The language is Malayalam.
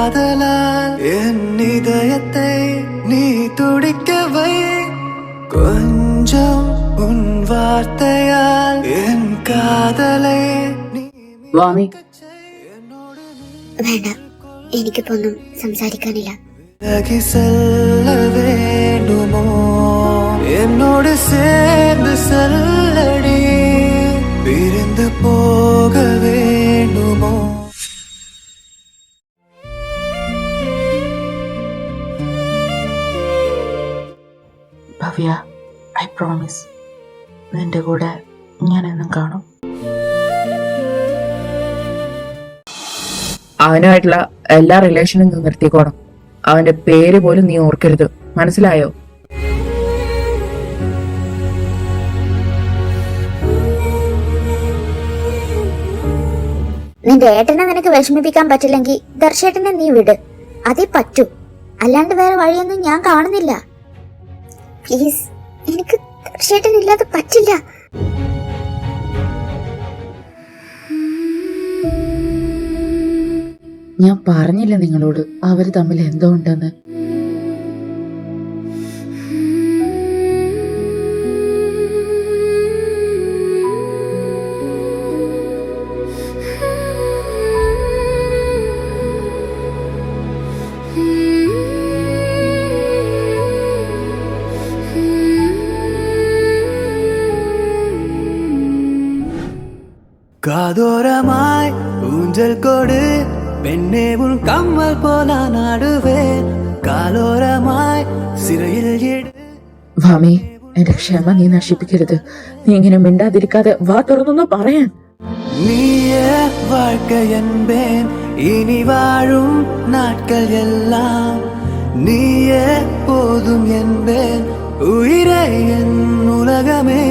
காதலால் என் இதயத்தை நீ துடிக்கவை கொஞ்சம் உன் வார்த்தையால் என் காதலை വാമി വേണ്ട, എനിക്കിപ്പൊന്നും സംസാരിക്കാനില്ല. விலகி செல்ல வேண்டுமோ என்னோடு சேர்ந்து செல்லடி பிரிந்து போக வேண்டுமோ ഭവ്യ, ഐ പ്രോമിസ് നിന്റെ കൂടെ ഞാൻ എന്നും കാണും. അവനുമായിട്ടുള്ള എല്ലാ റിലേഷനും നീ നിർത്തിക്കോണം. അവന്റെ പേര് പോലും നീ ഓർക്കരുത്, മനസ്സിലായോ? നിന്റെ ഏട്ടനെ നിനക്ക് വിഷമിപ്പിക്കാൻ പറ്റില്ലെങ്കിൽ ദർശേട്ടനെ നീ വിട്, അതേ പറ്റൂ. അല്ലാണ്ട് വേറെ വഴിയൊന്നും ഞാൻ കാണുന്നില്ല. പ്ലീസ്, എനിക്ക് ദർശേട്ടനില്ലാതെ പറ്റില്ല. ഞാൻ പറഞ്ഞില്ല നിങ്ങളോട് അവര് തമ്മിൽ എന്തോ ഉണ്ടെന്ന്. காதோரமாய் ஊஞ்சல் கொடு பெண்ணே உன் கம்மல் போல நாடுவேன் കാലോരമായി സിരയിൽ വാമി, എന്റെ ക്ഷമ നീ നശിപ്പിക്കരുത്. നീ ഇങ്ങനെ മിണ്ടാതിരിക്കാതെ വാ തുറന്നൊന്ന് പറയാൻ. നീയേ வாழ்க்கை என்பேன் இனி வாழும் நாட்கள் எல்லாம் நீயே போதும் என்பேன் உயிரே என் உலகமே